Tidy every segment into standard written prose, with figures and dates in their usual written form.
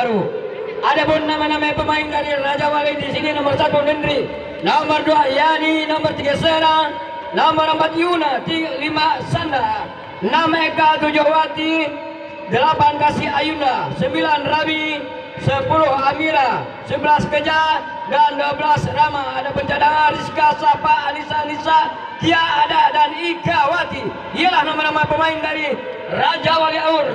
baru. Adapun nama-nama pemain dari Raja Wali di sini nomor 1 Nindri, nomor 2 Yani, nomor 3 Sera, nomor 4 Yuna, 5 Sanda, 6 Eka, 7 Wati, 8 Kasih Ayunda, 9 Rabi, 10 Amira, 11 Keja, dan 12 Rama. Ada pencadangan Rizka, Sapa, Anissa, Kia ada, dan Ika Wati. Ialah nama-nama pemain dari Raja Wali Aur.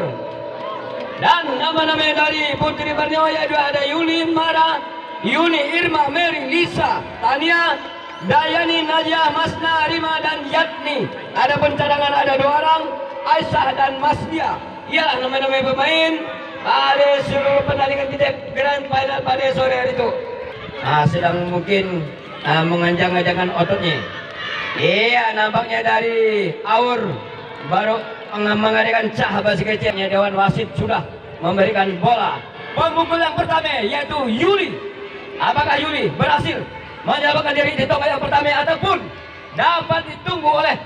Dan nama-nama dari Putri Borneo yaitu ada Yuli, Mara, Yuni, Irma, Mary, Lisa, Tania, Dayani, Najah, Masna, Rima, dan Yatni. Ada pencadangan ada 2 orang, Aisyah dan Masdia. Ialah nama-nama pemain pada seluruh pertandingan kita Grand Final pada sore hari itu. Sedang mungkin menganjang-anjangkan ototnya. Iya, nampaknya dari Aur baru mengadakan cah basi kecilnya. Dewan wasit sudah memberikan bola. Pemukul yang pertama yaitu Yuli. Apakah Yuli berhasil menyelamatkan diri di tongkat yang pertama ataupun dapat ditunggu oleh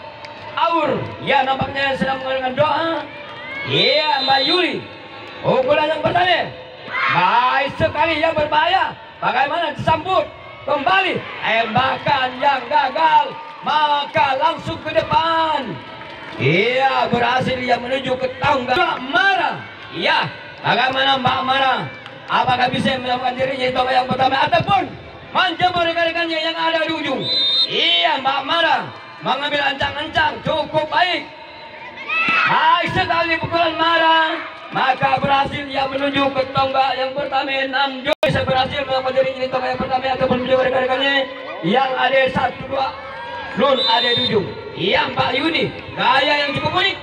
Aur? Ya, nampaknya sedang mengadakan doa. Iya, Mbak Yuli. Pukulan yang pertama baik sekali, yang berbahaya. Bagaimana disambut kembali? Tembakan yang gagal, maka langsung ke depan. Iya, berhasil yang menuju ke tangga. Mbak Mara. Iya, bagaimana Mbak Mara? Apakah bisa menyelamatkan dirinya di tongkat yang pertama ataupun menjemput rekan-rekannya yang ada di ujung? Iya, Mbak Mara mengambil ancang-ancang cukup baik. Baik sekali pukulan Mara, maka berhasil yang menuju ke tonggak yang pertama. 6 Joy bisa berhasil menyelamatkan dirinya di tonggak yang pertama ataupun menjemput rekan-rekannya yang ada 1, 2 Nun ada di ujung. Iya, Mbak Yuni, gaya yang cukup unik.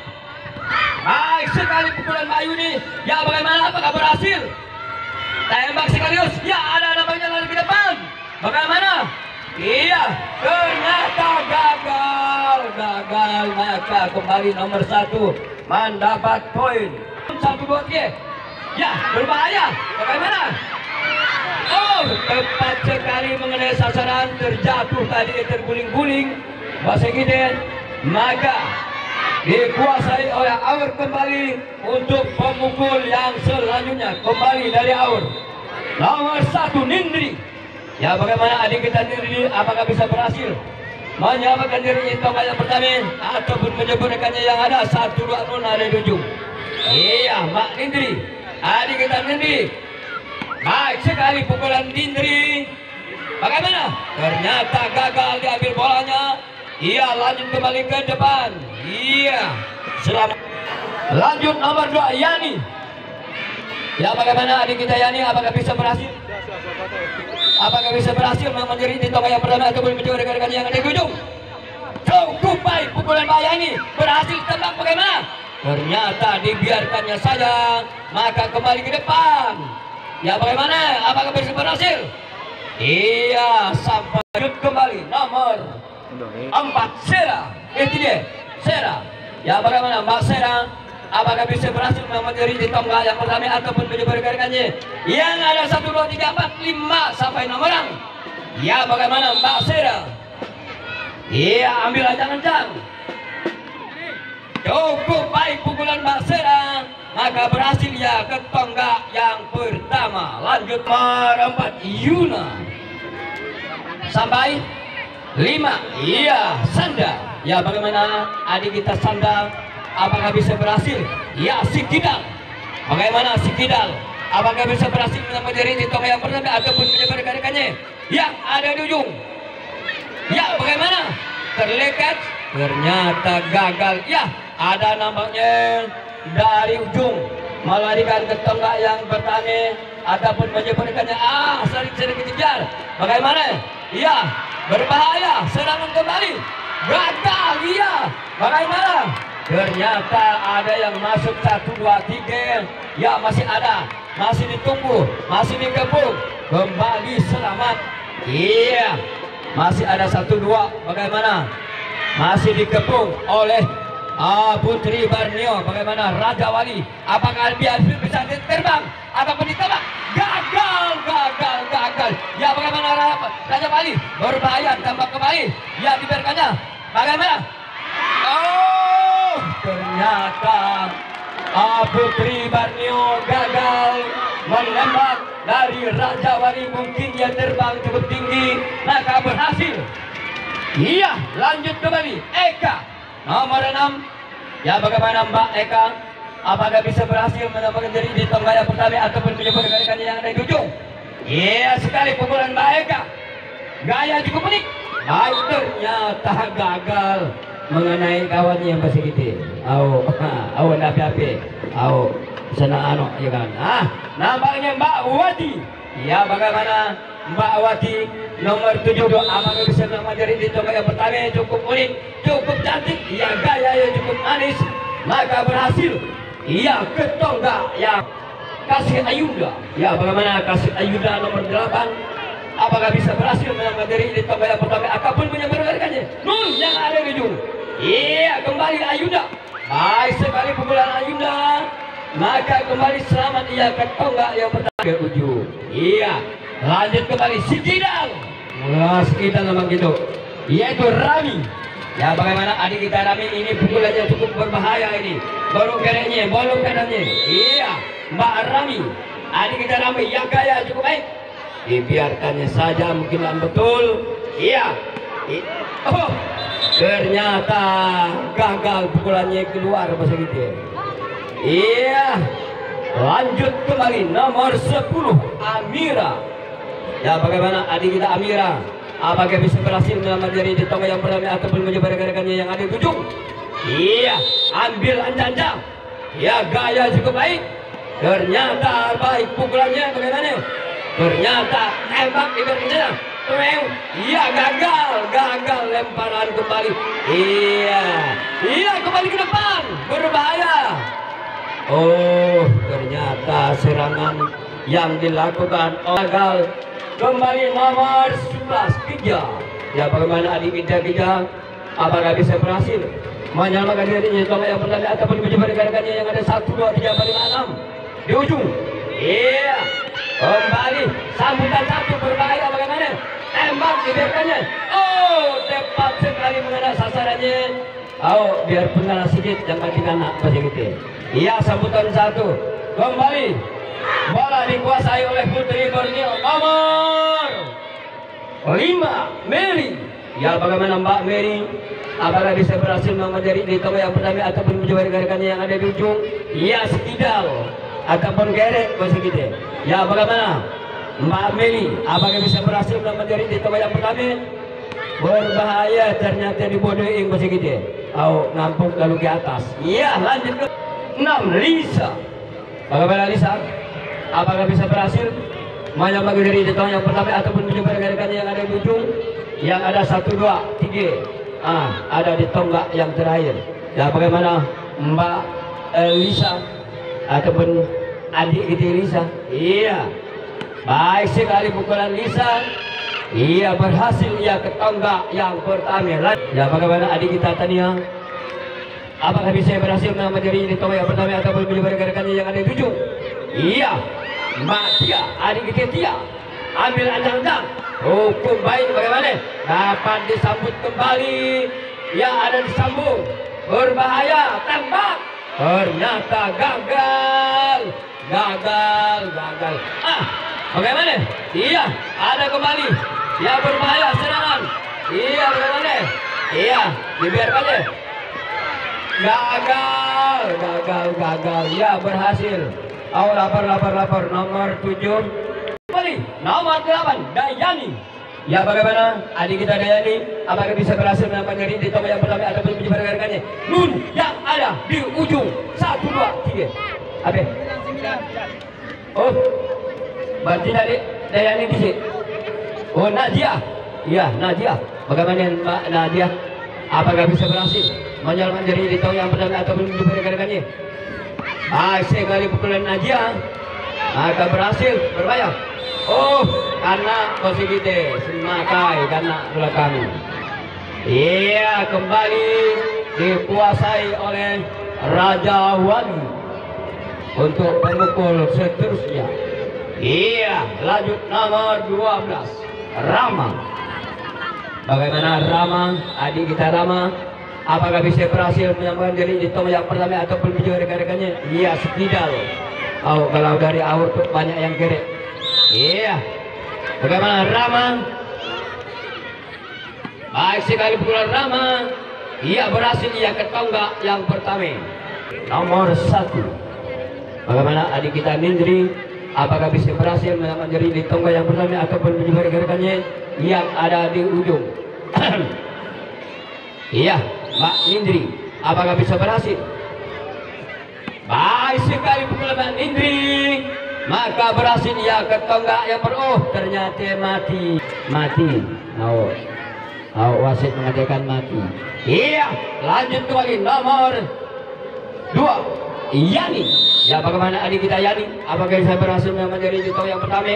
Baik sekali pukulan Mbak Yuni. Ya, bagaimana? Apakah berhasil? Tembak sekaligus. Ya, ada nampaknya lari ke depan. Bagaimana? Iya, ternyata gagal. Maka kembali nomor 1 mendapat poin. 1, 2, 3. Ya, berbahaya. Bagaimana? Oh, tepat sekali mengenai sasaran, terjatuh tadi, terguling-guling. Wasekiden, maka dikuasai oleh Aur kembali untuk pemukul yang selanjutnya. Kembali dari Aur. Nomor 1 Nindri. Ya, bagaimana adik kita Nindri? Apakah bisa berhasil menyelamatkan diri tongkat yang pertama ataupun menjemput rekannya yang ada 1, 2 Nun ada di ujung? Iya, Mbak Nindri, adik kita Nindri. Baik sekali pukulan Nindri. Bagaimana? Ternyata gagal diambil bolanya. Iya, lanjut kembali ke depan. Iya, selamat. Lanjut nomor 2 Yani. Ya, bagaimana adik kita Yani? Apakah bisa berhasil? Apakah bisa berhasil menjadi di tongkat yang pertama ataupun menjauh rekan-rekan yang ada di ujung? Cukup baik pukulan Mbak Yani. Berhasil tembak bagaimana? Ternyata dibiarkannya saja. Maka kembali ke depan. Ya, bagaimana? Apakah bisa berhasil? Iya, sampai kembali nomor 4 Sera. Itu dia, Sera. Ya, bagaimana Mbak Sera? Apakah bisa berhasil menjadi di tonggak yang pertama ataupun menjadi rekan-rekannya yang ada 1, 2, 3, 4, 5 sampai 6 orang? Ya, bagaimana Mbak Sera? Iya, ambil ancang-ancang. Cukup baik pukulan Mbak Sera, maka berhasil ya ke tonggak yang pertama. Lanjut nomor 4 Yuna sampai 5. Iya, Sanda. Ya, bagaimana adik kita Sanda? Apakah bisa berhasil? Ya, si Kidal. Bagaimana si Kidal? Apakah bisa berhasil menyelamatkan diri di tonggak yang pertama ataupun menjaga rekan-rekannya yang ada di ujung? Ya, bagaimana? Terlekat. Ternyata gagal. Ya, ada nampaknya dari ujung melarikan ke tonggak yang pertama ataupun menyebarkannya. Sering dikejar. Bagaimana? Iya, berbahaya. Serangan kembali. Gagal. Iya, bagaimana? Ternyata ada yang masuk 1, 2, 3. Ya, masih ada. Masih ditunggu. Masih dikepung. Kembali selamat. Iya, masih ada 1, 2. Bagaimana? Masih dikepung oleh Putri Borneo. Bagaimana Raja Wali? Apakah dia bisa terbang ataupun ditembak? Gagal. Ya, bagaimana Raja Wali? Berbahaya, tembak kembali. Ya, dibiarkannya. Bagaimana? Oh, ternyata Putri Borneo gagal menembak. dari Raja Wali, mungkin dia terbang cukup tinggi, maka berhasil. Iya, lanjut kembali Eka nomor 6. Ya, bagaimana Mbak Eka? Apakah bisa berhasil menambahkan diri di tongga yang pertama ataupun mencoba rekan-rekannya yang ada di ujung? Iya sekali pukulan Mbak Eka. Gaya cukup unik. Baik, ternyata gagal mengenai kawannya yang masih gitu. Api-api. Sana ya kan. Nampaknya Mbak Wati. Ya, bagaimana Mbak Wati nomor 7 apakah bisa menjadi di tongga yang pertama? Cukup unik, cukup cantik. Ya, gaya yang cukup manis, maka berhasil. Iya, ke tongga yang Kasih Ayunda. Ya, bagaimana Kasih Ayunda nomor 8? Apakah bisa berhasil menjadi di tongga yang pertama ataupun menyebarkannya? Nun yang ada di ujung. Iya, kembali Ayunda. Baik sekali pukulan Ayunda. Maka kembali selamat ia ke tongga yang pertama ke ujung. Iya, lanjut kembali si Kidal. Kita memang gitu, yaitu Rami. Ya, bagaimana adik kita Rami ini pukulannya cukup berbahaya ini. Bolong kanannya, bolong kanannya. Iya, Mbak Rami, adik kita Rami yang gaya cukup baik. Dibiarkannya saja, mungkin betul. Iya. Ternyata gagal pukulannya keluar bahasa gitu. Iya, lanjut kembali nomor 10 Amira. Ya, bagaimana adik kita Amira? Apakah bisa berhasil menjadi di tongga yang pertama ataupun mencoba rekan-rekannya yang ada di ujung? Iya, ambil anjang. Ya, gaya cukup baik. Ternyata baik pukulannya, bagaimana? Ternyata tembak di belakangnya. Iya, gagal lemparan kembali. Iya, kembali ke depan, berbahaya. Ternyata serangan yang dilakukan gagal. Kembali nomor 11 Kija. Ya, bagaimana adik Kija? Apakah bisa berhasil menyelamatkan dirinya tongga yang pertama ataupun mencoba rekan-rekannya yang ada 1, 2, 3, 4, 5, 6 di ujung? Iya, kembali sambutan 1 berbahaya, bagaimana? Tembak dibiarkannya. Tepat sekali mengenai sasarannya. Biar pengalah sedikit jangan dikena begitu. Iya, sambutan 1 kembali. Bola dikuasai oleh Putri Borneo nomor 5 Mary. Ya, bagaimana Mbak Mary? Apakah bisa berhasil menjadi di tongga yang pertama ataupun mencoba rekan-rekannya yang ada di ujung? Iya, sekidal ataupun gerek begitu. Ya, bagaimana Mbak Mary? Apakah bisa berhasil menjadi di tongga yang pertama? Berbahaya, ternyata dibodohin begitu. Nampung lalu ke atas. Iya, lanjut ke 6 Lisa. Bagaimana Lisa? Apakah bisa berhasil menyelamatkan diri di tongga yang pertama ataupun mencoba rekan-rekannya yang ada di ujung? Yang ada 1, 2, 3. Ada di tonggak yang terakhir. Ya, bagaimana Mbak Lisa ataupun adik kita Lisa? Iya, baik sekali pukulan Lisa. Iya, berhasil ia ke tonggak yang pertama. Ya, bagaimana adik kita Tania? Apakah bisa berhasil menambah diri di tonggak yang pertama ataupun mencoba rekan-rekannya yang ada di ujung? Iya, Mbak Tia, adik kita Tia, ambil anjang-anjang. Hukum baik, bagaimana? Dapat disambut kembali. Ya, ada disambung. Berbahaya, tembak. Ternyata gagal. Bagaimana? Iya, ada kembali. Ya, berbahaya serangan. Iya, bagaimana? Iya, dibiarkannya. Gagal. Ya, berhasil. Lapor nomor 7. Kembali nomor 8 Dayani. Ya, bagaimana adik kita Dayani? Apakah bisa berhasil menambah diri di tongga yang pertama ataupun mencoba rekan-rekannya? Nun yang ada di ujung 1, 2, 3. Apa? Berarti dari Dayani di sini. Nadia. Iya, Nadia. Bagaimana Mbak Nadia? Apakah bisa berhasil menyelamatkan diri di tongga yang pertama ataupun mencoba rekan-rekannya? Sekali pukulan Nadia, maka berhasil berbahaya. Karena posisi semakai karena belakang. Iya, kembali dikuasai oleh Raja Wali untuk pemukul seterusnya. Iya, lanjut nomor 12 Rama. Bagaimana Rama, adik kita Rama? Apakah bisa berhasil menyambungkan diri di tongga yang pertama ataupun mencoba rekan-rekannya? Iya, sekidal. Kalau dari awal tuh banyak yang gerek. Iya. Bagaimana Rama? Baik sekali pukulan Rama. Ia berhasil, ia ke tonggak yang pertama. Nomor 1. Bagaimana adik kita Nindri? Apakah bisa berhasil menjadi di tonggak yang pertama ataupun menyebar rekannya yang ada di ujung? Iya, Mbak Nindri. Apakah bisa berhasil? Baik sekali pukulan Mbak Nindri. Maka berhasil ia ke tonggak yang ternyata mati. Wasit mengatakan mati. Iya, lanjut kembali nomor 2. Yani. Ya, bagaimana adik kita Yani? Apakah bisa berhasil menjadi di tonggak yang pertama?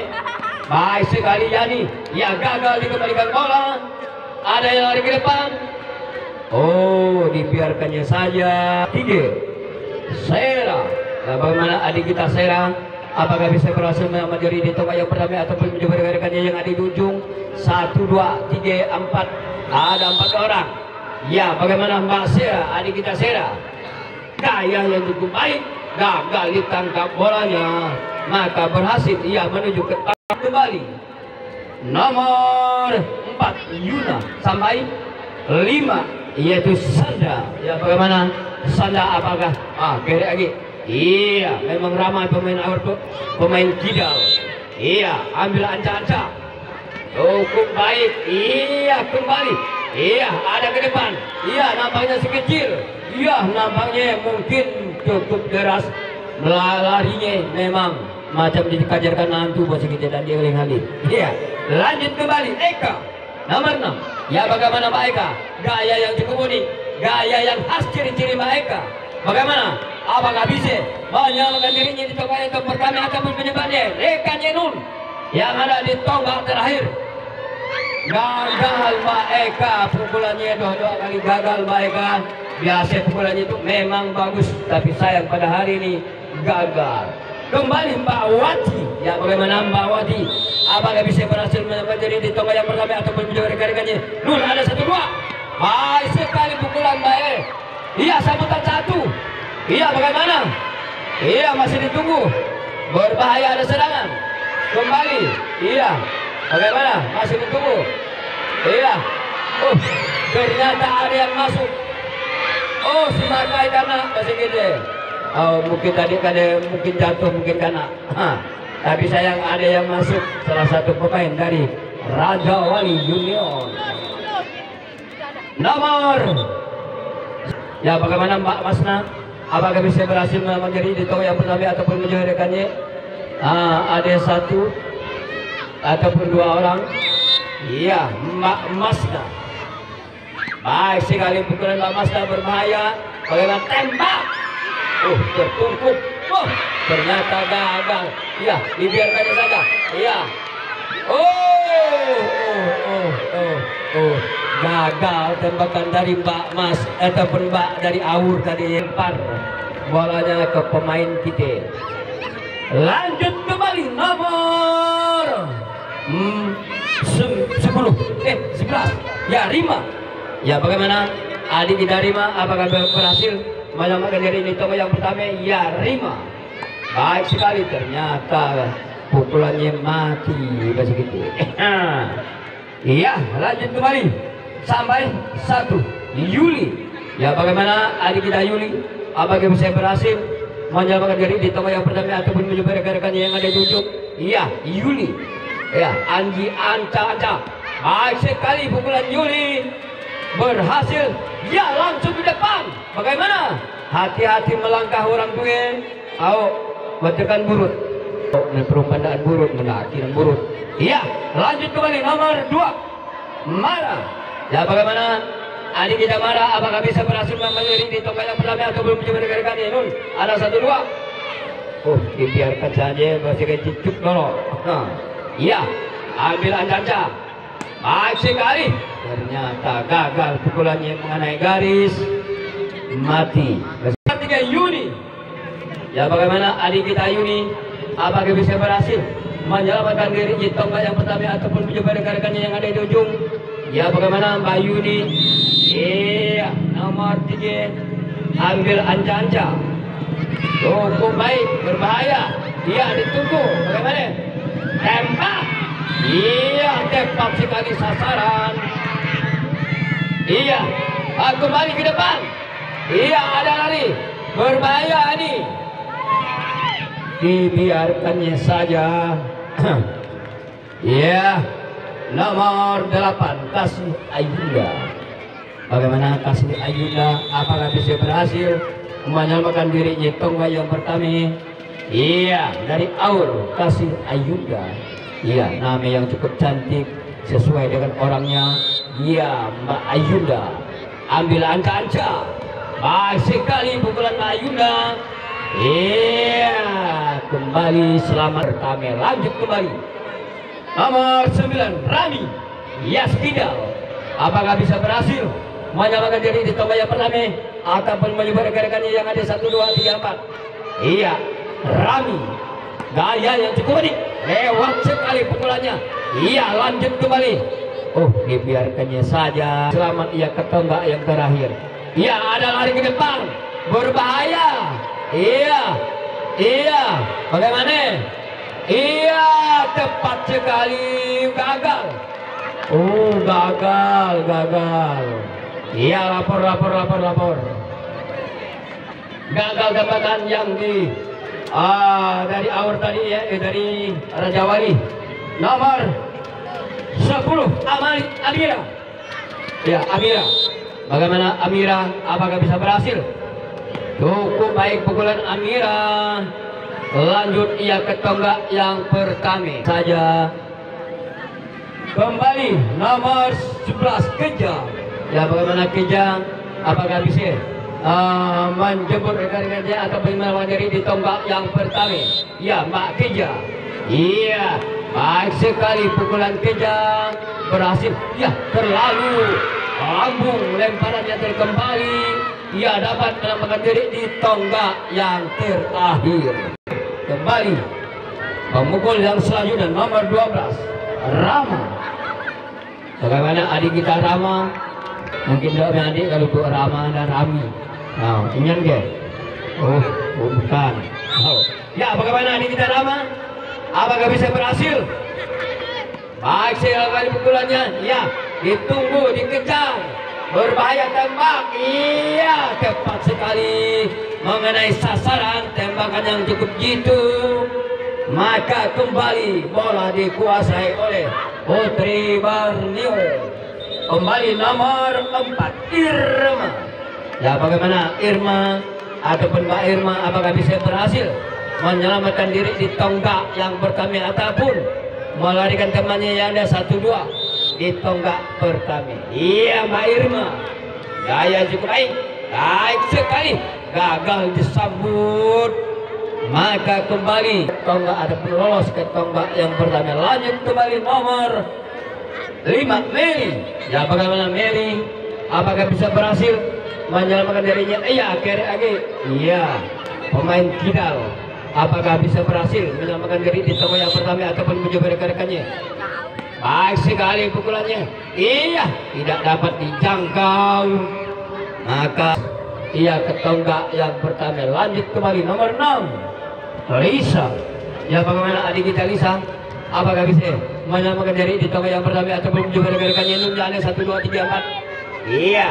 Baik sekali Yani. Ya, gagal dikembalikan bola. Ada yang lari ke depan. Oh, dibiarkannya saja. 3. Sera. Ya, bagaimana adik kita Sera? Apakah bisa berhasil menjadi di tonggak yang pertama ataupun mencoba rekan-rekannya yang ada di ujung? 1, 2, 3, 4. Ada 4 orang. Ya, bagaimana Mbak Sera, adik kita Sera? Gaya yang cukup baik, gagal ditangkap bolanya. Maka berhasil ia menuju ke tonggak kembali. Nomor 4 Yuna sampai 5 yaitu Sanda. Ya, bagaimana Sanda? Apakah kere lagi? Iya, memang ramai pemain pemain kidal. Iya, ambil anca-anca. Cukup baik. Iya, kembali. Iya, ada ke depan. Iya, nampaknya si kecil. Iya, nampaknya mungkin cukup deras. Larinya memang macam dikajarkan hantu bos kita dan dia oleh Halid. Iya, lanjut kembali. Eka nomor 6. Ya, bagaimana Mbak Eka? Gaya yang cukup unik, gaya yang khas ciri-ciri Mbak Eka. Bagaimana? Apakah bisa menyelamatkan dirinya di tonggak yang pertama ataupun penyebabnya? Eka Jenun yang ada di tonggak terakhir. Gagal Mbak Eka, pukulannya 2 kali gagal Mbak Eka. Biasa pukulannya itu memang bagus, tapi sayang pada hari ini gagal. Kembali Mbak Wati. Ya, bagaimana Mbak Wati? Apakah bisa berhasil menyelamatkan diri di tonggak yang pertama ataupun menjadi rekan-rekannya? Nun ada 1, 2. Baik sekali pukulan Mbak E. Iya, sambutan 1. Iya, bagaimana? Iya, masih ditunggu. Berbahaya, ada serangan. Kembali. Iya, bagaimana? Masih ditunggu. Iya. Ternyata ada yang masuk. Si Makai karena masih gede. Mungkin tadi mungkin jatuh, mungkin karena. Tapi sayang ada yang masuk. Salah satu pemain dari Raja Wali Junior. Nomor. Ya, bagaimana Mbak Masna? Apakah bisa berhasil menjadi di tonggak yang pertama ataupun menjadi rekannya? Ada 1 ataupun 2 orang. Iya, Mbak Masna. Baik sekali pukulan Mbak Masna, berbahaya. Bagaimana tembak? Tertungkup. Ternyata gagal. Iya, dibiarkan saja. Iya. Gagal tembakan dari Mbak Mas ataupun Mbak dari Aur tadi, lempar bolanya ke pemain kita. Lanjut kembali nomor 11. Ya, Rima. Ya, bagaimana adik kita Rima? Apakah berhasil menyelamatkan diri di tonggak yang pertama? Ya, Rima. Baik sekali, ternyata pukulannya mati bahasa gitu. Iya, lanjut kembali sampai 1 Yuli. Ya, bagaimana adik kita Yuli? Apakah bisa berhasil menyelamatkan diri di tonggak yang pertama ataupun mencoba rekan-rekannya yang ada di ujung? Iya, Yuli. Ya, Anji Anca-Anca. Baik sekali pukulan Yuli berhasil. Ya, langsung di depan. Bagaimana? Hati-hati melangkah orang tua. Bacakan burut. Perumpamaan burut, mendaki dan burut. Iya, lanjut kembali nomor 2 Mara. Ya, bagaimana adik kita Mara? Apakah bisa berhasil menjadi di tonggak yang pertama atau belum mencoba rekan-rekannya? Nun, ada 1, 2. Dibiarkan saja masih kecicuk dulu. Iya, ambil anca-anca. Baik sekali. Ternyata gagal pukulannya mengenai garis, mati. 3 Yuni. Ya, bagaimana adik kita Yuni? Apakah bisa berhasil menyelamatkan diri di tonggak yang pertama ataupun mencoba rekan-rekannya yang ada di ujung? Ya, bagaimana Mbak Yuni? Iya, nomor 3. Ambil anca-anca. Cukup baik, berbahaya. Iya, ditunggu. Bagaimana? tembak. Iya, tepat sekali sasaran. Iya, kembali ke depan. Iya, ada lari. Berbahaya ini. Dibiarkannya saja. Iya, nomor 8 Kasih Ayunda. Bagaimana Kasih Ayunda? Apakah bisa berhasil menyelamatkan dirinya tonggak yang pertama? Iya, dari Aur Kasih Ayunda. Iya, nama yang cukup cantik sesuai dengan orangnya. Iya, Mbak Ayunda. Ambil anca-anca. Baik sekali pukulan Mbak Ayunda. Iya, kembali selamat pertama. Lanjut kembali. Nomor 9 Rami Yaskidal. Apakah bisa berhasil menyelamatkan diri di tonggak yang pertama ataupun menyebar rekan-rekannya yang ada 1, 2, 3, 4? Iya, Rami. Gaya yang cukup unik, lewat sekali pukulannya. Iya, lanjut kembali. Oh, dibiarkannya saja. Selamat ia ke tonggak yang terakhir. Iya, ada lari ke depan, berbahaya. Iya, iya. Bagaimana? Iya, tepat sekali. Gagal. Oh, gagal. Iya, lapor. Gagal tembakan yang dari Aur tadi ya, dari Raja Wali. Nomor 10 Amira. Ya, Amira. Bagaimana Amira? Apakah bisa berhasil? Cukup baik pukulan Amira. Lanjut ia ke tonggak yang pertama saja. Kembali nomor 11 Keja. Ya, bagaimana Keja? Apakah bisa menjemput rekan-rekannya atau melawan diri di tonggak yang pertama? Ya, Mbak Keja. Iya, baik sekali pukulan Keja berhasil. Ya, terlalu lambung lemparannya terkembali. Ia dapat menyelamatkan diri di tonggak yang terakhir. Kembali pemukul yang selanjutnya nomor 12 Rama. Bagaimana adik kita Rama? Mungkin tidak adik kalau untuk Rama dan Rami. Nah, ingat dia? Oh, bukan. Oh. Ya, bagaimana adik kita Rama? Apakah bisa berhasil? Baik sekali pukulannya. Ya, ditunggu, dikejar. Berbahaya tembak. Iya, tepat sekali mengenai sasaran. Tembakan yang cukup jitu. Maka kembali bola dikuasai oleh Putri Borneo. Kembali nomor 4 Irma. Ya, bagaimana Irma ataupun Mbak Irma? Apakah bisa berhasil menyelamatkan diri di tonggak yang pertama ataupun melarikan temannya yang ada 1, 2 di tonggak pertama? Iya, Mbak Irma. Gaya cukup baik sekali. Gagal disambut. Maka kembali tonggak ataupun lolos ke tonggak yang pertama. Lanjut kembali nomor 5 Meli. Ya, bagaimana Meli? Apakah bisa berhasil menyelamatkan dirinya? Iya, lagi. Iya, pemain kidal. Apakah bisa berhasil menyelamatkan diri di tonggak yang pertama ataupun mencoba rekan-rekannya? Baik sekali pukulannya. Iya, tidak dapat dijangkau. Maka ia ke tonggak yang pertama. Lanjut kembali nomor 6 Lisa. Ya, bagaimana adik kita Lisa? Apakah bisa menyelamatkan diri di tonggak yang pertama ataupun mencoba rekan-rekannya? Nunggu 1, 2, 3, 4. Iya,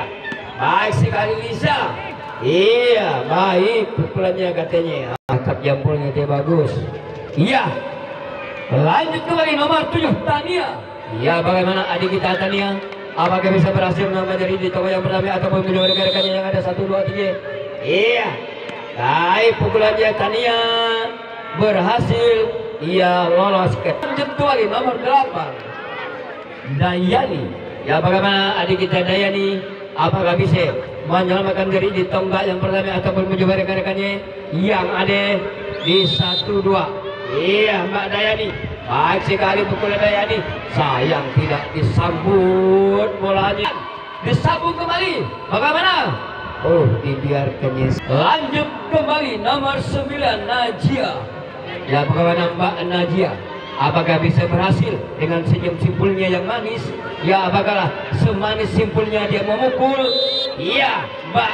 baik sekali Lisa. Iya, baik pukulannya katanya. Angkat jampulnya dia bagus. Iya. Lanjut kembali nomor 7 Tania. Iya, bagaimana adik kita Tania? Apakah bisa berhasil menyelamatkan diri di tonggak yang pertama ataupun mencoba rekan-rekannya yang ada 1, 2, 3? Iya. Baik pukulannya Tania berhasil. Ia lolos ke lanjut kembali nomor 8 Dayani. Ya, bagaimana adik kita Dayani? Apakah bisa menyelamatkan diri di tonggak yang pertama ataupun mencoba rekan-rekannya yang ada di 1, 2? Iya, Mbak Dayani. Baik sekali pukulan Dayani. Sayang tidak disambut bolanya. Disambung kembali. Bagaimana? Oh, dibiarkannya. Lanjut kembali nomor 9 Najia. Ya, bagaimana Mbak Najia? Apakah bisa berhasil dengan senyum simpulnya yang manis? Ya, apakah semanis simpulnya dia memukul? Iya, Mbak.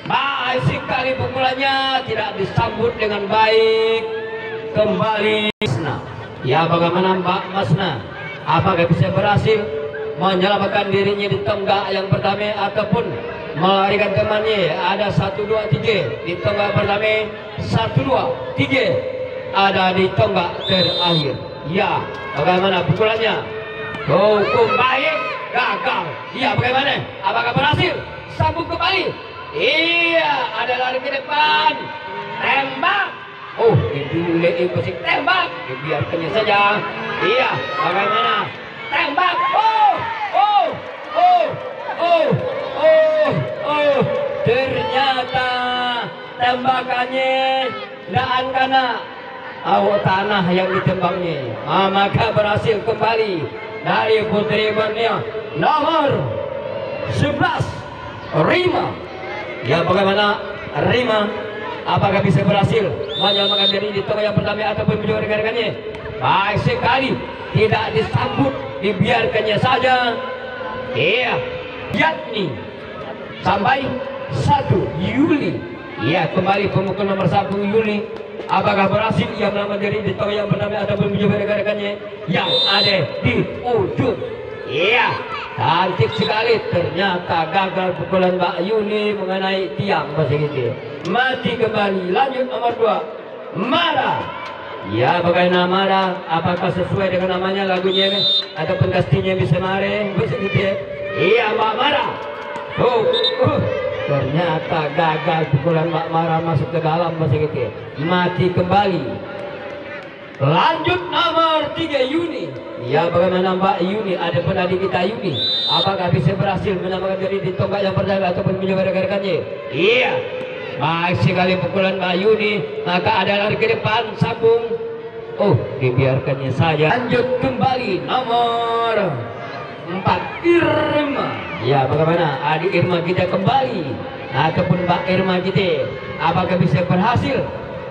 Baik sekali pukulannya, tidak disambut dengan baik. Kembali. Ya, bagaimana Mbak Masna? Apakah bisa berhasil menyelamatkan dirinya di tonggak yang pertama ataupun melarikan temannya? Ada 1, 2, 3 di tonggak pertama, 1, 2, 3 ada di tonggak terakhir. Ya, bagaimana pukulannya? Hukum baik, gagal. Ya, bagaimana? Apakah berhasil? Sambung kembali. Iya, ada lari ke depan. Tembak. Oh, itu musik tembak. Biarkannya saja. Iya, bagaimana? Tembak. Ternyata tembakannya tidak kena tanah yang ditembaknya. Maka berhasil kembali dari Putri Borneo nomor 11 Rima. Ya, bagaimana Rima? Apakah bisa berhasil menyelamatkan diri di tonggak yang pertama ataupun menjual rekan-rekannya? Baik sekali, tidak disambut, dibiarkannya saja. Iya, yakni sampai 1 Juli. Ya, kembali pemukul nomor 1 Juli. Apakah berhasil ia menyelamatkan diri di tonggak yang pertama ataupun menjual rekan-rekannya yang ada di ujung? Iya, cantik sekali. Ternyata gagal pukulan Mbak Yuni mengenai tiang masih gitu. Mati kembali. Lanjut nomor 2 Mara. Ya, bagaimana Mara? Apakah sesuai dengan namanya lagunya ataupun pastinya bisa mare masih gitu? Iya, Mbak Mara. Ternyata gagal pukulan Mbak Mara masuk ke dalam masih gitu. Mati kembali. Lanjut nomor 3 Yuni. Ya, bagaimana Mbak Yuni? Ada pun adik kita Yuni. Apakah bisa berhasil menyelamatkan diri di tonggak yang pertama ataupun mencoba rekan-rekannya? Iya, baik sekali pukulan Mbak Yuni. Maka ada lari ke depan, sambung. Oh, dibiarkannya saja. Lanjut kembali nomor 4 Irma. Ya, bagaimana adik Irma kita kembali ataupun Mbak Irma kita? Apakah bisa berhasil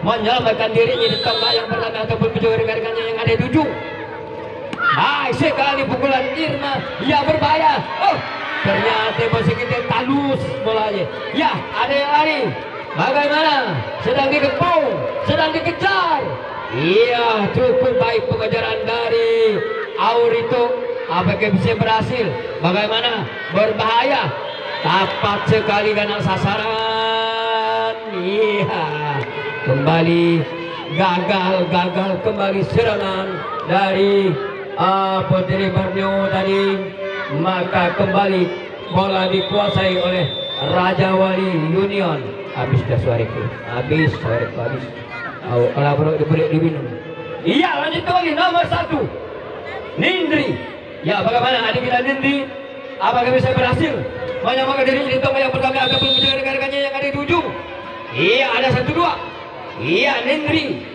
menyelamatkan dirinya di tonggak yang pertama ataupun mencoba rekan-rekannya yang ada di ujung? Baik sekali pukulan Irma. Ya, berbahaya. Oh, ternyata masih kita talus bolanya. Ya, ada yang lari. Bagaimana? Sedang dikepung, sedang dikejar. Iya, cukup baik pengejaran dari Aurito. Apakah bisa berhasil? Bagaimana? Berbahaya. Tepat sekali kena sasaran. Iya, kembali gagal kembali serangan dari Putri Borneo tadi. Maka kembali bola dikuasai oleh Raja Wali Union. Habis dah suariku, habis. Kalau perlu diberi diminum. Iya, lanjut lagi nomor 1 Nindri. Ya, bagaimana adik kita Nindri? Apakah bisa berhasil menyelamatkan diri di tonggak yang pertama ataupun menjaga rekan-rekannya yang ada di ujung? Iya, ada 1, 2. Iya, Nindri.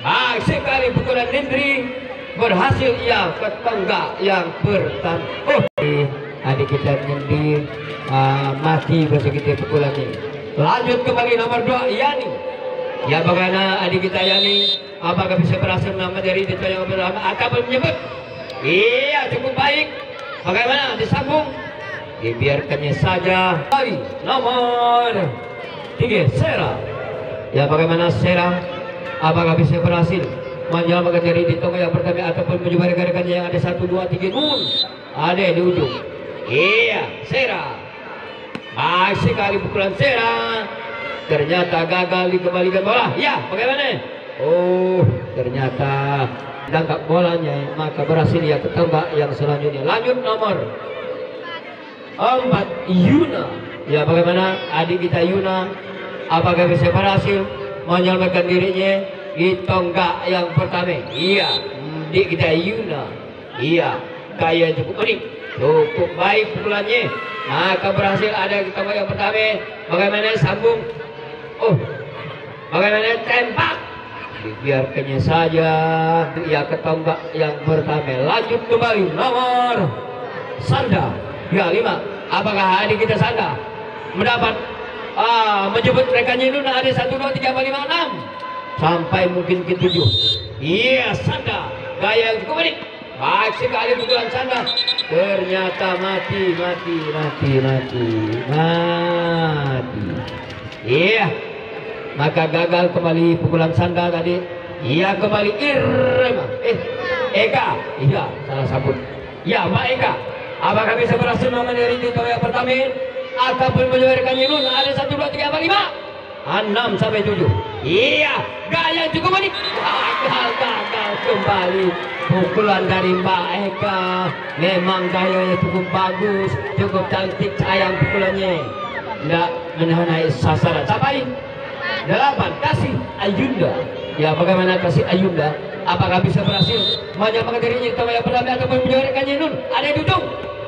Baik sekali pukulan Nindri. Berhasil ia ke tonggak yang pertama. Oh, adik kita Nindri mati bersegiti pukulannya. Lanjut kembali nomor 2 Yani. Ya, bagaimana adik kita Yani? Apakah bisa berhasil menyelamatkan diri di tonggak yang pertama ataupun menyebut? Iya, cukup baik. Bagaimana? Disambung. Dibiarkannya saja. Kali nomor 3 Sera. Ya, bagaimana Sera? Apakah bisa berhasil menyelamatkan diri di tonggak yang pertama ataupun mencoba rekan-rekannya yang ada 1, 2, 3 ada di ujung? Iya, Sera. Baik sekali pukulan Sera. Ternyata gagal dikembalikan bola. Ya, bagaimana? Oh, ternyata tangkap bolanya, maka berhasil ya ke tonggak yang selanjutnya. Lanjut nomor 4 Yuna. Ya, bagaimana adik kita Yuna? Apakah bisa berhasil menyelamatkan dirinya di tonggak yang pertama? Iya, adik kita Yuna. Iya, gaya cukup unik, cukup baik pukulannya. Maka berhasil ada di tonggak yang pertama. Bagaimana sambung? Oh, bagaimana tembak? Biarkannya saja ya ke tonggak yang pertama. Lanjut kembali nomor Sanda. Ya, 5. Apakah adik kita Sanda mendapat menyebut rekannya itu ada 1, 2, 3, 4, 5, 6 sampai mungkin ke 7. Iya, Sanda gaya yang cukup unik. Baik sekali pukulan Sanda. Ternyata mati. Iya, maka gagal kembali pukulan Sanda tadi Iya, kembali Irma. Eka. Iya, salah sabut. Ya, Mbak Eka. Apakah bisa berhasil mengendari di toya pertama ataupun menjuarakan Yunun? Ada 1, 2, 3, 4, 5, 6 sampai 7. Iya, gaya cukup manik. Gagal kembali. Pukulan dari Mbak Eka. Memang gayanya cukup bagus, cukup cantik, sayang pukulannya. Tidak mengenai sasaran. Sampai 8 kasih Ayunda. Ya, bagaimana kasih Ayunda? Apakah bisa berhasil menyamakan dirinya di toya pertama ataupun menjuarakan Yunun? Ada di ujung.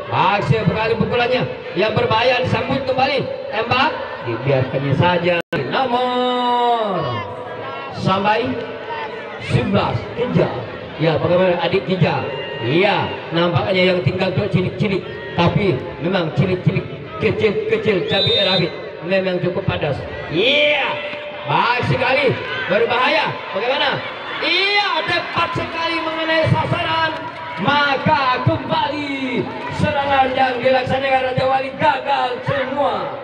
Aksi sekali pukulannya yang berbahaya, disambut kembali, tembak, dibiarkannya saja. Nomor sampai 11 kejar. Ya, bagaimana adik kejar? Iya, nampaknya yang tinggal tuh cilik-cilik, tapi memang cilik-cilik, kecil-kecil, cabai rawit, memang cukup padas. Iya, baik sekali, berbahaya. Bagaimana? Iya, tepat sekali mengenai sasaran. Maka kembali serangan yang dilaksanakan Raja Wali gagal semua.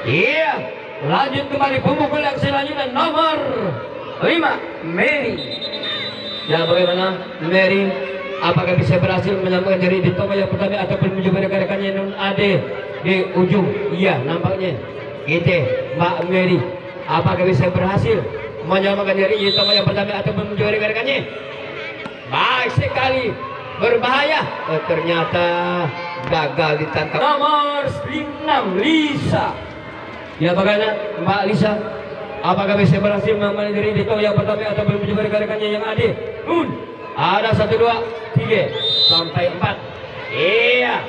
Iya, lanjut kembali pemukul yang selanjutnya nomor 5 Mary. Ya, bagaimana Mary? Apakah bisa berhasil menyambungkan diri di tombol yang pertama ataupun mencoba rekan-rekannya non Ade di ujung? Iya, nampaknya gitu Mbak Mary. Apakah bisa berhasil menyambungkan diri di tombol yang pertama ataupun mencoba rekan-rekannya? Baik sekali, berbahaya. Ternyata gagal ditangkap. Nomor 6 Lisa. Ya, bagaimana Mbak Lisa? Apakah bisa berhasil mengambil diri di tombol yang pertama ataupun mencoba rekan-rekannya yang ada? Ada 1, 2, 3 sampai 4. Iya,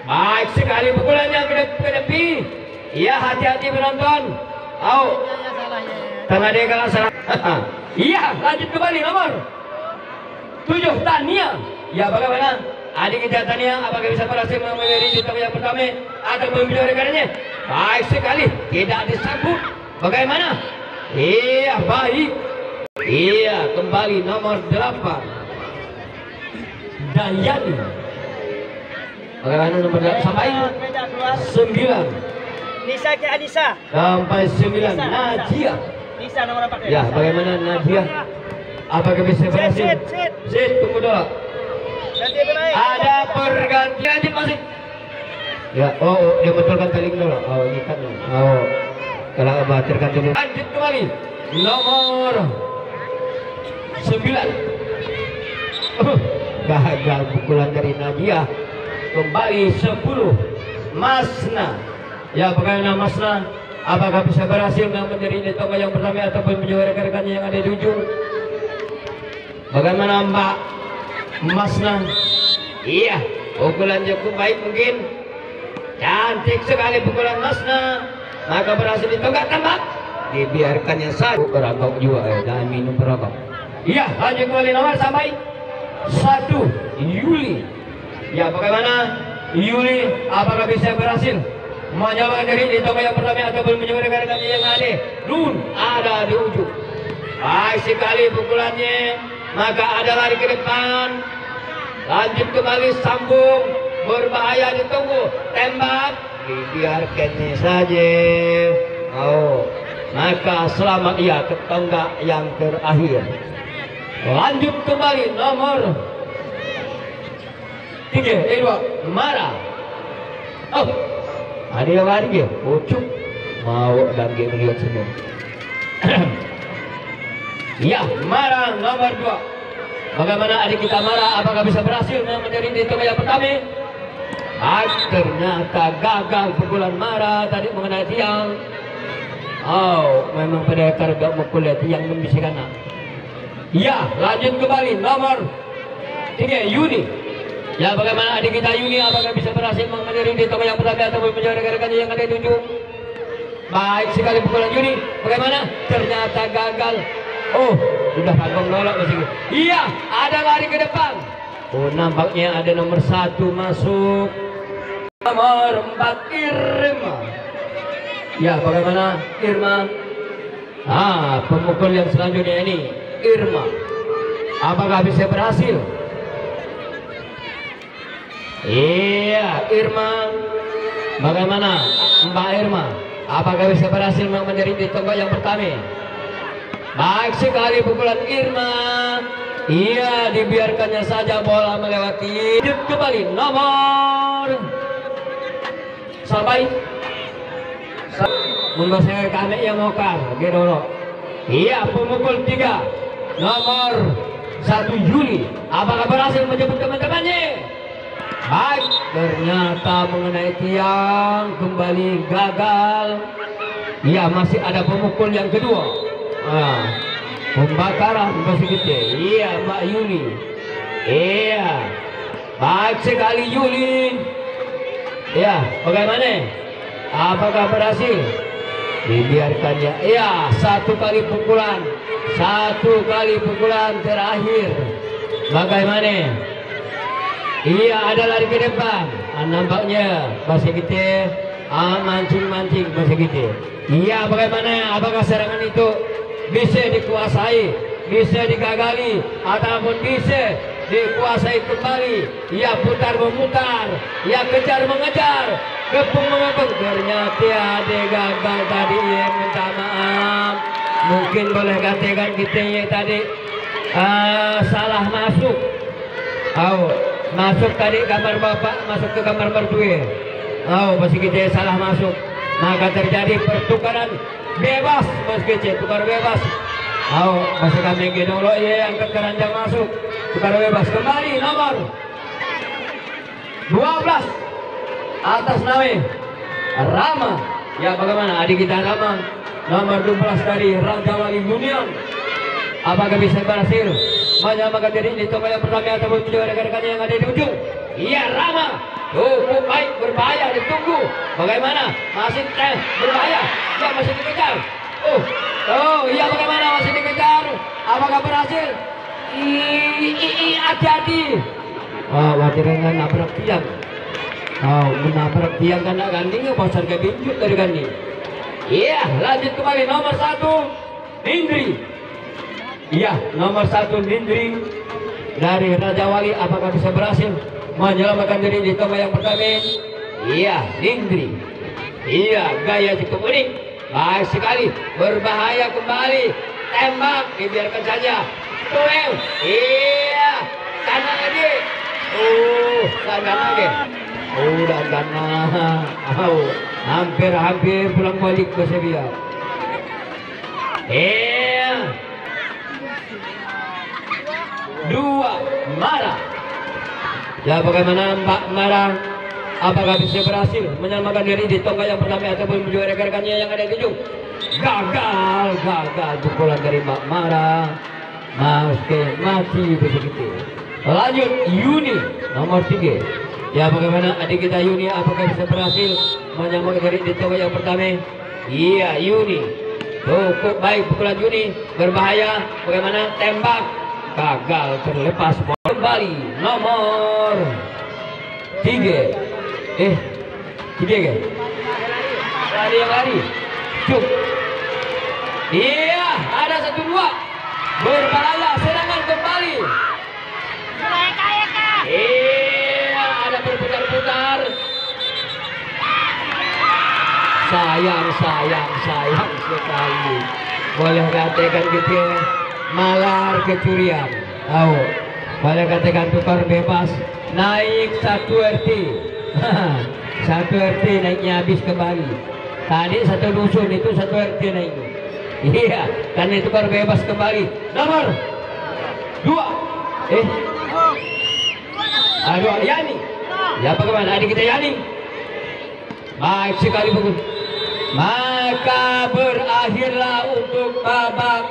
baik sekali pukulannya ke depan. Iya, hati-hati penonton. Tengah dia kalah salah. Iya, lanjut kembali nomor 7 Tania. Ya, bagaimana adik kita Tania? Apakah bisa berhasil mengambil diri di tombol yang pertama atau mencoba rekan-rekannya? Baik sekali, tidak disambut. Bagaimana? Iya, baik. Iya, kembali nomor 8 Dayani. Bagaimana nomor 8 sampai 9? Nisa ke Anissa. Sampai 9 Najia. Nisa nomor 4. Ya, bagaimana Najia? Apakah bisa berhasil? Sit, tunggu dulu. Ada pergantian masih. Ya, dia betulkan teling dulu. Ini kan. Kalau batirkan dulu. Lanjut kembali nomor 9. Gagal pukulan dari Nadia. Kembali 10 Masna. Ya, bagaimana Masna? Apakah bisa berhasil menjadi di tombol yang pertama ataupun menjual rekan-rekannya yang ada di ujung? Bagaimana Mbak Masna? Iya, pukulan cukup baik mungkin. Cantik sekali pukulan Masna. Maka berhasil ditonggak tembak. Dibiarkannya saja. Beragam juga, dan minum beragam. Iya, lanjut kembali nomor sampai 1 Yuli. Ya, bagaimana Yuli? Apakah bisa berhasil menyamakan diri di tombol yang pertama ataupun mencoba rekan-rekannya yang ada? Ada di ujung. Baik sekali pukulannya. Maka ada lari ke depan. Lanjut kembali, sambung. Berbahaya, ditunggu. Tembak. Dibiarkannya saja. Maka selamat ya ke tonggak yang terakhir. Lanjut kembali nomor 2 Mara. Ada yang lari dia, ucuk mau dan dia melihat semua. Ya, Mara nomor 2. Bagaimana adik kita Mara? Apakah bisa berhasil menjadi di tombol yang pertama? Ternyata gagal pukulan Mara tadi mengenai tiang. Memang pendekar gak mau kulihat tiang membisikkan. Ya, lanjut kembali nomor 3 Yuni. Ya, bagaimana adik kita Yuni? Apakah bisa berhasil mengendari di tombol yang pertama atau menjadi rekan-rekannya yang ada di ujung? Baik sekali pukulan Yuni. Bagaimana? Ternyata gagal. Sudah kagum nolak masih. Iya, ada lari ke depan. Nampaknya ada nomor 1 masuk. Nomor 4 Irma. Ya, bagaimana Irma? Pemukul yang selanjutnya ini Irma. Apakah bisa berhasil? Iya, Irma. Bagaimana Mbak Irma? Apakah bisa berhasil menjadi di tombol yang pertama? Baik sekali pukulan Irma. Iya, dibiarkannya saja bola melewati. Hidup kembali nomor sampai membaca kami yang mokar Gedoro. Iya, pemukul 3 nomor 1 Juli. Apakah berhasil menjemput teman-temannya? Baik, ternyata mengenai tiang, kembali gagal. Iya, masih ada pemukul yang kedua. Pembakaran masih gede. Iya, Mbak Yuli. Iya, baik sekali Yuli. Iya, bagaimana? Apakah berhasil? Dibiarkannya. Iya, satu kali pukulan terakhir. Bagaimana? Iya, ada lari ke depan. Nampaknya masih gede. Mancing masih gede. Iya, bagaimana? Apakah serangan itu bisa dikuasai, bisa digagali, ataupun bisa dikuasai kembali? Ya, putar memutar, ya kejar mengejar, kepung mengepung. Ternyata ada gagal tadi. Ya, minta maaf. Mungkin boleh katakan kita ya tadi salah masuk. Masuk tadi kamar bapak, masuk ke kamar mertua. Masih kita salah masuk. Maka terjadi pertukaran bebas, Mas Kece, tukar bebas. Masih kami dulu ya, angkat keranjang masuk, tukar bebas kembali nomor 12 atas nama Rama. Ya, bagaimana adik kita Rama, nomor 12 dari Raja Wali Union. Apakah bisa berhasil menyamakan diri di toko yang pertama ataupun menjaga rekan-rekannya yang ada di ujung? Iya, Rama. Baik, berbahaya, ditunggu. Bagaimana? Masih berbahaya. Ya, masih dikejar. Iya, bagaimana? Masih dikejar. Apakah berhasil? Hati-hati. Wajarnya nabrak tiang. Menabrak tiang kena gandingnya, bosan ke binjut dari ganding. Iya, lanjut kembali nomor 1 Nindri. Iya, nomor 1 Nindri dari Raja Wali. Apakah bisa berhasil menyelamatkan diri di toko yang pertama? Iya, Nindri. Iya, gaya cukup unik. Baik sekali, berbahaya kembali. Tembak, dibiarkan saja. Tuel. Iya, kanan lagi. Kanan lagi. Dan kanan. Hampir pulang balik ke Sevilla. Iya. 2 Mara. Ya, bagaimana Mbak Mara? Apakah bisa berhasil menyelamatkan diri di tongkat yang pertama ataupun menjual rekan-rekannya yang ada di ujung? Gagal pukulan dari Mbak Mara. Mati begitu. Lanjut Yuni nomor 3. Ya, bagaimana adik kita Yuni? Apakah bisa berhasil menyelamatkan diri di tongkat yang pertama? Iya, Yuni. Cukup baik pukulan Yuni, berbahaya. Bagaimana? Tembak. Gagal, terlepas kembali nomor 3. 3 kan? Lari. Cuk. Iya, ada 1-2. Berbahaya, serangan kembali. Iya, ada berputar-putar. Sayang sekali. Boleh katakan gitu, malar kecurian. Boleh katakan tukar bebas. Naik 1 RT. 1 RT naiknya habis kembali. Tadi 1 dusun, itu 1 RT naiknya. Iya, karena tukar bebas kembali. Nomor 2. Aduh, Yani. Ya, bagaimana adik kita Yani? Baik sekali bagus. Maka berakhirlah untuk babak